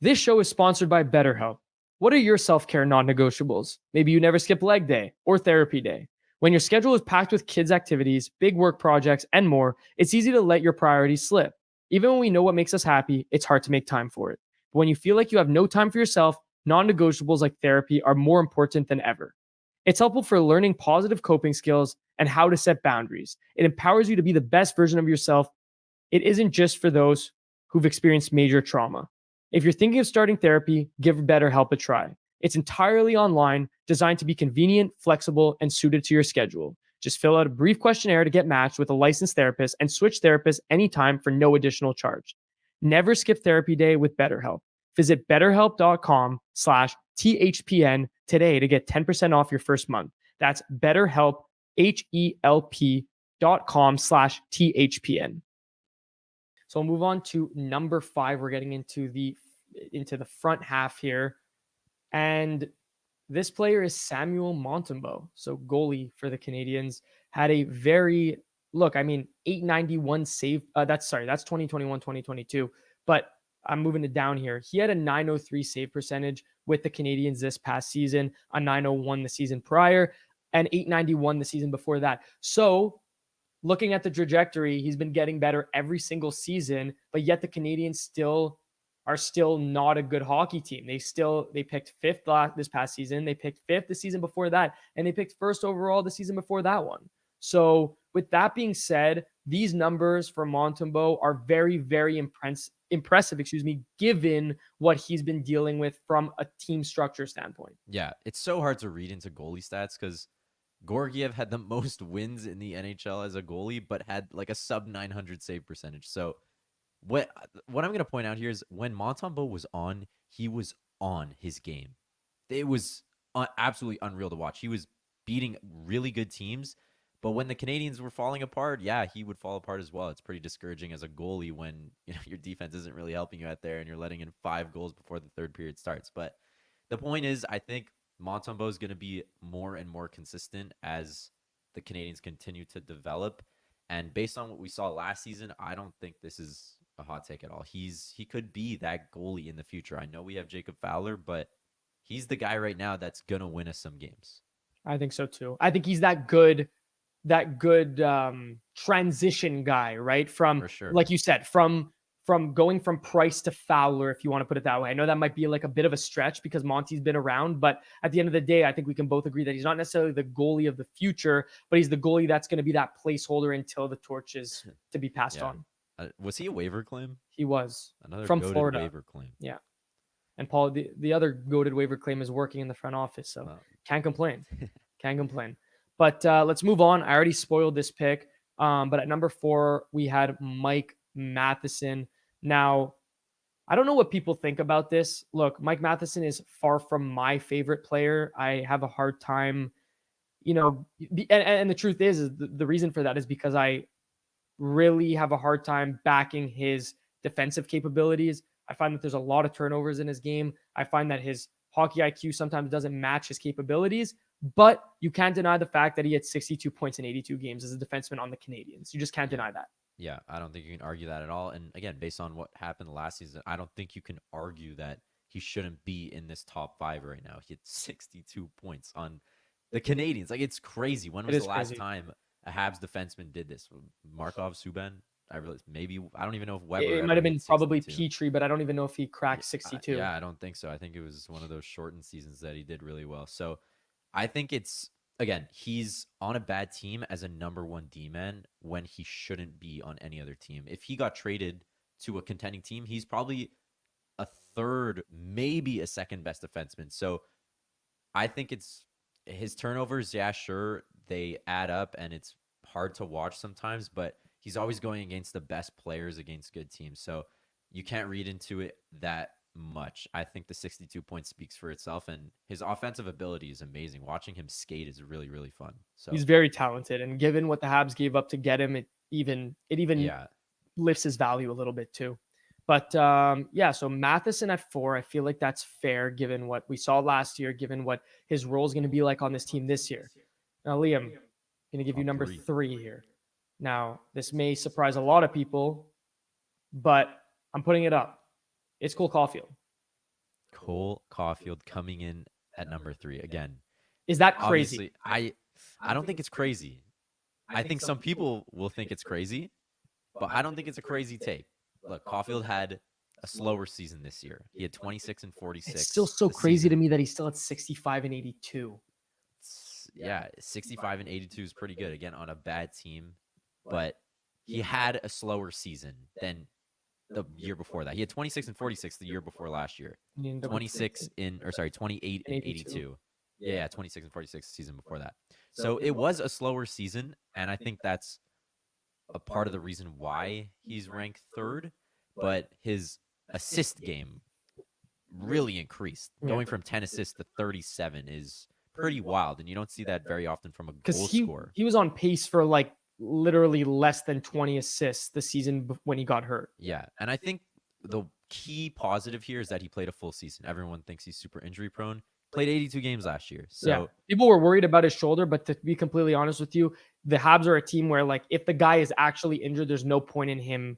This show is sponsored by BetterHelp. What are your self-care non-negotiables? Maybe you never skip leg day or therapy day. When your schedule is packed with kids' activities, big work projects, and more, it's easy to let your priorities slip. Even when we know what makes us happy, it's hard to make time for it. But when you feel like you have no time for yourself, non-negotiables like therapy are more important than ever. It's helpful for learning positive coping skills and how to set boundaries. It empowers you to be the best version of yourself. It isn't just for those who've experienced major trauma. If you're thinking of starting therapy, give BetterHelp a try. It's entirely online, designed to be convenient, flexible, and suited to your schedule. Just fill out a brief questionnaire to get matched with a licensed therapist and switch therapists anytime for no additional charge. Never skip therapy day with BetterHelp. Visit betterhelp.com/THPN today to get 10% off your first month. That's BetterHelp, HELP.com/THPN. So we'll move on to number 5. We're getting into the front half here. And this player is Samuel Montembeault. So goalie for the Canadiens had a very 891 save. That's 2021, 2022. But I'm moving it down here. He had a 903 save percentage with the Canadiens this past season, a 901 the season prior, and 891 the season before that. So looking at the trajectory, he's been getting better every single season, but yet the Canadiens are still not a good hockey team. They picked fifth this past season. They picked fifth the season before that, and they picked first overall the season before that one. So with that being said, these numbers for Montembeault are very, very impressive, given what he's been dealing with from a team structure standpoint. Yeah, it's so hard to read into goalie stats because Georgiev had the most wins in the NHL as a goalie, but had like a sub 900 save percentage. So what I'm going to point out here is when Montembeault was on, he was on his game. It was absolutely unreal to watch. He was beating really good teams, but when the Canadiens were falling apart, yeah, he would fall apart as well. It's pretty discouraging as a goalie when your defense isn't really helping you out there and you're letting in 5 goals before the third period starts. But the point is, I think Montembeault is going to be more and more consistent as the Canadiens continue to develop. And based on what we saw last season, I don't think this is a hot take at all. He could be that goalie in the future. I know we have Jacob Fowler, but he's the guy right now that's gonna win us some games. I think so too. I think he's that good transition guy, right? From, For sure. like you said, from going from Price to Fowler, if you want to put it that way. I know that might be like a bit of a stretch because Monty's been around, but at the end of the day, I think we can both agree that he's not necessarily the goalie of the future, but he's the goalie that's going to be that placeholder until the torch is to be passed Yeah. on. Was he a waiver claim? He was Another from goated Florida. waiver claim. Yeah. And Paul, the other goated waiver claim is working in the front office, so can't complain. Can't complain. But let's move on. I already spoiled this pick. But at number 4, we had Mike Matheson. Now, I don't know what people think about this. Look, Mike Matheson is far from my favorite player. I have a hard time, and the truth is the reason for that is because I really have a hard time backing his defensive capabilities. I find that there's a lot of turnovers in his game. I find that his hockey IQ sometimes doesn't match his capabilities, but you can't deny the fact that he had 62 points in 82 games as a defenseman on the Canadiens. You just can't deny that. Yeah, I don't think you can argue that at all. And again, based on what happened last season, I don't think you can argue that he shouldn't be in this top 5 right now. He had 62 points on the Canadiens. Like, it's crazy. When was the last time a Habs defenseman did this? Markov, Subban? I don't even know if Weber. It might have been probably Petrie, but I don't even know if he cracked 62. Yeah, I don't think so. I think it was one of those shortened seasons that he did really well. So I think he's on a bad team as a number 1 D-man when he shouldn't be on any other team. If he got traded to a contending team, he's probably a third, maybe a second best defenseman. So I think it's his turnovers. Yeah, sure, they add up and it's hard to watch sometimes, but he's always going against the best players against good teams. So you can't read into it that much. I think the 62 points speaks for itself, and his offensive ability is amazing. Watching him skate is really, really fun. So he's very talented, and given what the Habs gave up to get him, it even lifts his value a little bit too. But so Matheson at 4, I feel like that's fair given what we saw last year, given what his role is going to be like on this team this year. Now, Liam, I'm going to give you number 3 here. Now, this may surprise a lot of people, but I'm putting it up. It's Caufield. Cole Caulfield coming in at number 3 again. Is that crazy? Obviously, I don't think it's crazy. I think some people will think it's crazy, but I don't think it's a crazy take. Look, Caulfield had a slower season this year. He had 26 and It's still 46 so the crazy to season. me that he's still at 65 and 82. Yeah, 65 and 82 is pretty good again on a bad team, but he had a slower season than the year before that. He had 26 and 46 the year before last year. 28 and and 82. 82. Yeah, 26 and 46 the season before that. So it was a slower season, and I think that's a part of the reason why he's ranked 3rd, but his assist game really increased. Yeah. Going from 10 assists to 37 is pretty wild, and you don't see that very often from a Because goal scorer. he was on pace for like literally less than 20 assists the season when he got hurt. Yeah, and I think the key positive here is that he played a full season. Everyone thinks he's super injury prone. Played 82 games last year. Yeah. So People were worried about his shoulder, but to be completely honest with you, the Habs are a team where like if the guy is actually injured, there's no point in him.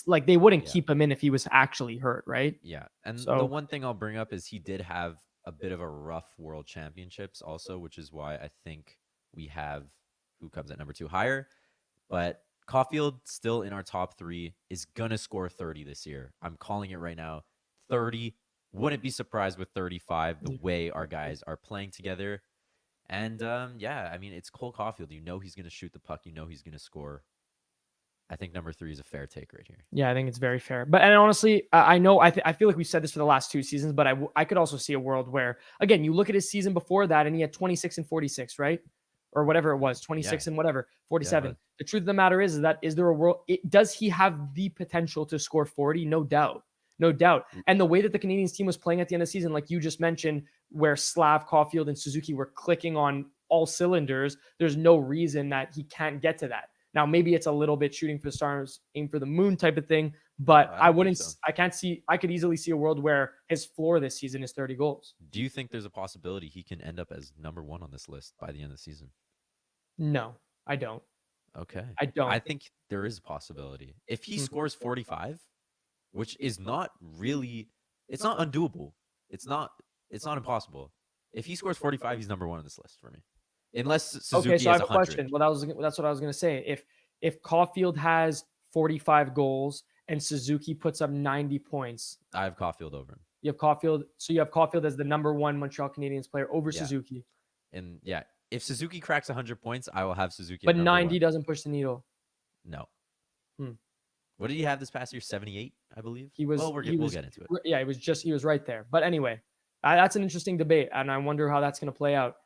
Like they wouldn't yeah, keep him in if he was actually hurt, right? yeah. And the So one thing I'll bring up is he did have a bit of a rough World Championships also, which is why I think we have who comes at number 2 higher. But Caufield, still in our top 3, is going to score 30 this year. I'm calling it right now. 30. Wouldn't be surprised with 35 the way our guys are playing together. And yeah, I mean, it's Cole Caufield. You know he's going to shoot the puck. You know he's going to score. I think number 3 is a fair take right here. yeah, I think it's very fair. But and honestly, I know I feel like we said this for the last 2 seasons, but I could also see a world where again you look at his season before that and he had 26 and 46, right? Or whatever it was, 26 Yeah, and whatever, yeah, it 47. was. The truth of the matter is that is there a world? Does he have the potential to score 40? No doubt. No doubt. And the way that the Canadiens team was playing at the end of the season, like you just mentioned, where Slav, Caulfield, and Suzuki were clicking on all cylinders, there's no reason that he can't get to that. Now, maybe it's a little bit shooting for the stars, aim for the moon type of thing, but I I don't think wouldn't, so. I can't see, I could easily see a world where his floor this season is 30 goals. Do you think there's a possibility he can end up as number 1 on this list by the end of the season? No, I don't. Okay. I don't. I think there is a possibility. If he scores 45, which is not really, it's not undoable. It's not impossible. If he scores 45, he's number 1 on this list for me. Unless Suzuki Okay, so I has have a 100. question. Well, that's what I was going to say. If Caulfield has 45 goals and Suzuki puts up 90 points, I have Caufield over him. you have Caulfield. So you have Caulfield as the number 1 Montreal Canadiens player over Yeah. Suzuki. And yeah, if Suzuki cracks 100 points, I will have Suzuki But at number 90 1. doesn't push the needle. No. Hmm. What did he have this past year? 78, I believe. He was. Well, we'll get into it. Yeah, he was right there. But anyway, that's an interesting debate, and I wonder how that's going to play out.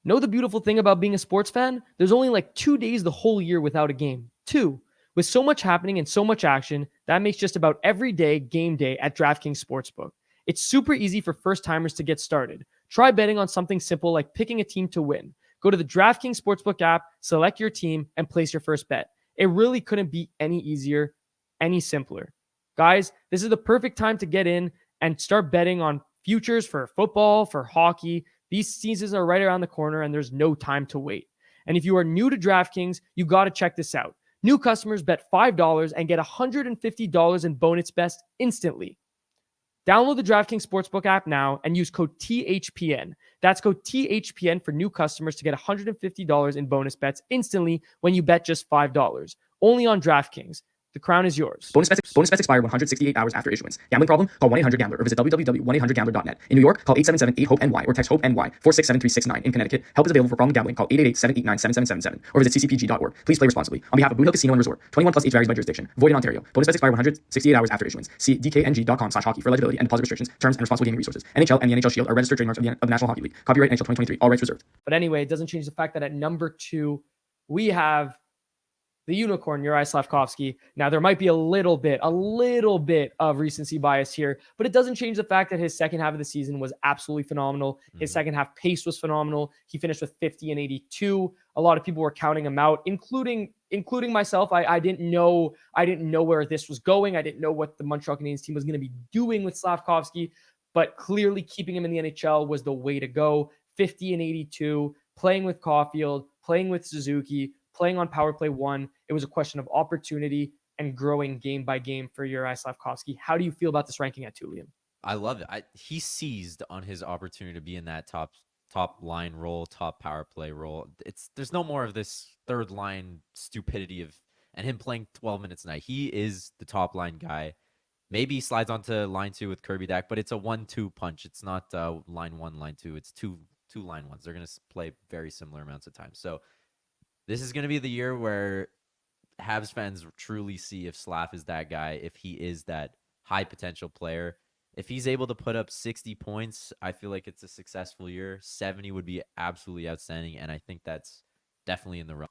Know the beautiful thing about being a sports fan? There's only like 2 days the whole year without a game. 2. With so much happening and so much action, that makes just about every day game day at DraftKings Sportsbook. It's super easy for first timers to get started. Try betting on something simple like picking a team to win. Go to the DraftKings Sportsbook app, select your team, and place your first bet. It really couldn't be any easier, any simpler. Guys, this is the perfect time to get in and start betting on futures for football, for hockey. These seasons are right around the corner and there's no time to wait. And if you are new to DraftKings, you got to check this out. New customers bet $5 and get $150 in bonus bets instantly. Download the DraftKings Sportsbook app now and use code THPN. That's code THPN for new customers to get $150 in bonus bets instantly when you bet just $5. Only on DraftKings. The crown is yours. Bonus bets expire 168 hours after issuance. Gambling problem? Call 1-800-GAMBLER or visit www.1800gambler.net. In New York, call 877-8-HOPE-NY or text HOPE-NY 467-369. In Connecticut, help is available for problem gambling. Call 888-789-7777 or visit ccpg.org. Please play responsibly. On behalf of Boot Hill Casino and Resort, 21 plus age varies by jurisdiction. Void in Ontario. Bonus bets expire 168 hours after issuance. See dkng.com/hockey for eligibility and deposit restrictions, terms, and responsible gaming resources. NHL and the NHL Shield are registered trademarks of the National Hockey League. Copyright NHL 2023. All rights reserved. But anyway, it doesn't change the fact that at number 2, we have the unicorn, Uri Slafkovsky. Now, there might be a little bit of recency bias here, but it doesn't change the fact that his second half of the season was absolutely phenomenal. His second half pace was phenomenal. He finished with 50 and 82. A lot of people were counting him out, including myself. I didn't know where this was going. I didn't know what the Montreal Canadiens team was going to be doing with Slafkovsky, but clearly keeping him in the NHL was the way to go. 50 and 82, playing with Caufield, playing with Suzuki, playing on power play 1. It was a question of opportunity and growing game by game for Uri Slafkovsky. How do you feel about this ranking at 2, Liam? I love it. He seized on his opportunity to be in that top line role, top power play role. There's no more of this third line stupidity of and him playing 12 minutes a night. He is the top line guy. Maybe he slides onto line 2 with Kirby Dack, but it's a 1-2 punch. It's not line 1, line 2. It's two line ones. They're going to play very similar amounts of time. So this is going to be the year where Habs fans truly see if Slaf is that guy, if he is that high potential player. If he's able to put up 60 points, I feel like it's a successful year. 70 would be absolutely outstanding, and I think that's definitely in the realm.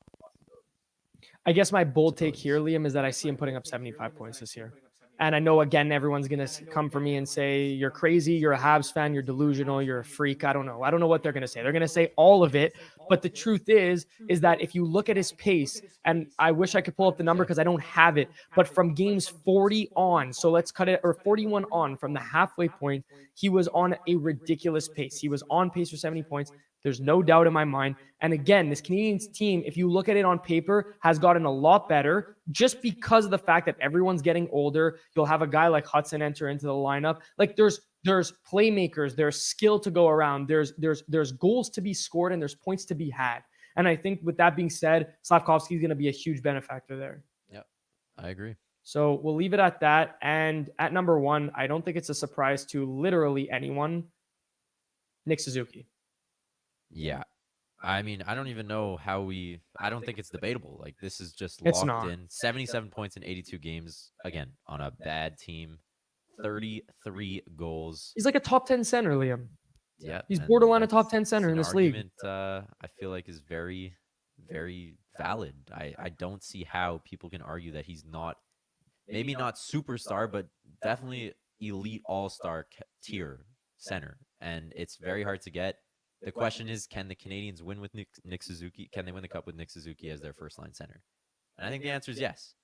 I guess my bold take here, Liam, is that I see him putting up 75 points this year. And I know, again, everyone's going to come for me and say, you're crazy, you're a Habs fan, you're delusional, you're a freak. I don't know. I don't know what they're going to say. They're going to say all of it. But the truth is that if you look at his pace, and I wish I could pull up the number because I don't have it, but from games 40 on, so let's cut it, or 41 on from the halfway point, he was on a ridiculous pace. He was on pace for 70 points. There's no doubt in my mind. And again, this Canadiens team, if you look at it on paper, has gotten a lot better just because of the fact that everyone's getting older. You'll have a guy like Hudson enter into the lineup. Like there's playmakers, there's skill to go around, there's goals to be scored, and there's points to be had. And I think with that being said, Slafkovsky is going to be a huge benefactor there. Yep, I agree. So we'll leave it at that. And at number 1, I don't think it's a surprise to literally anyone, Nick Suzuki. Yeah. I mean, I don't even know how I don't think it's debatable. Like, this is just locked in. 77 points in 82 games. Again, on a bad team. 33 goals. He's like a top 10 center, Liam. Yeah. He's borderline a top 10 center in this league. I feel like is very, very valid. I don't see how people can argue that he's not, maybe not superstar, but definitely elite all-star tier center. And it's very hard to get. The question is, can the Canadiens win with Nick Suzuki? Can they win the Cup with Nick Suzuki as their first-line center? And I think the answer is yes.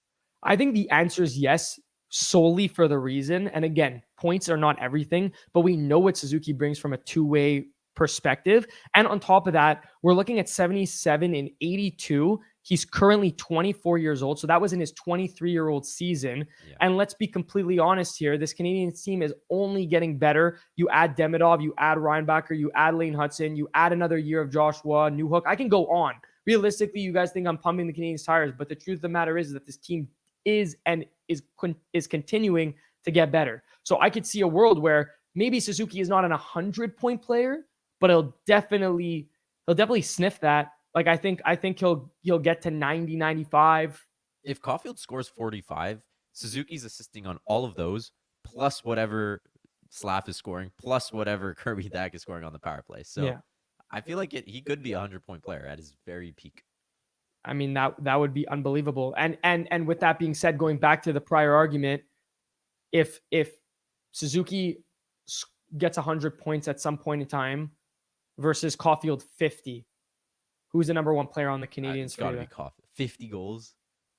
I think the answer is yes, solely for the reason. And again, points are not everything, but we know what Suzuki brings from a two-way perspective. And on top of that, we're looking at 77 in 82. He's currently 24 years old. So that was in his 23-year-old season. Yeah. And let's be completely honest here. This Canadiens team is only getting better. You add Demidov, you add Reinbacher, you add Lane Hudson, you add another year of Joshua Newhook. I can go on. Realistically, you guys think I'm pumping the Canadiens tires, but the truth of the matter is that this team is continuing to get better. So I could see a world where maybe Suzuki is not an 100-point player, but he'll definitely sniff that. Like I think he'll get to 90, 95. If Caufield scores 45, Suzuki's assisting on all of those, plus whatever Slaf is scoring, plus whatever Kirby Dack is scoring on the power play. So yeah. I feel like he could be a 100-point player at his very peak. I mean, that would be unbelievable. And with that being said, going back to the prior argument, if Suzuki gets 100 points at some point in time versus Caufield 50, who's the number 1 player on the Canadiens? It's got to be Caufield. 50 goals.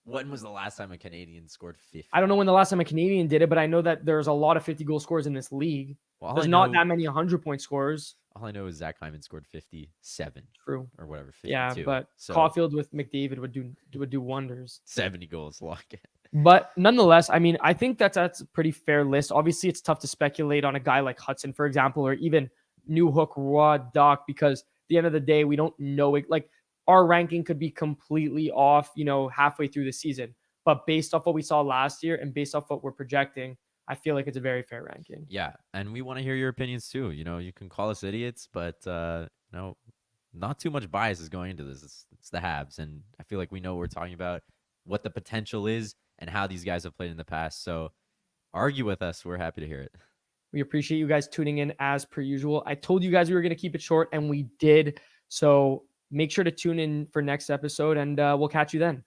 When was the last time a Canadian scored 50? I don't know when the last time a Canadian did it, but I know that there's a lot of 50-goal scorers in this league. Well, there's not that many 100-point scorers. All I know is Zach Hyman scored 57. True. Or whatever, 52. Yeah, but Caufield with McDavid would do wonders. 70 goals, lock it. But nonetheless, I mean, I think that's a pretty fair list. Obviously, it's tough to speculate on a guy like Hudson, for example, or even Newhook, Roy, Doc, because at the end of the day, we don't know it. Like, our ranking could be completely off, halfway through the season. But based off what we saw last year and based off what we're projecting, I feel like it's a very fair ranking. Yeah, and we want to hear your opinions too. You can call us idiots, but not too much bias is going into this. It's the Habs, and I feel like we know what we're talking about, what the potential is, and how these guys have played in the past. So argue with us. We're happy to hear it. We appreciate you guys tuning in as per usual. I told you guys we were going to keep it short, and we did. So make sure to tune in for next episode, and we'll catch you then.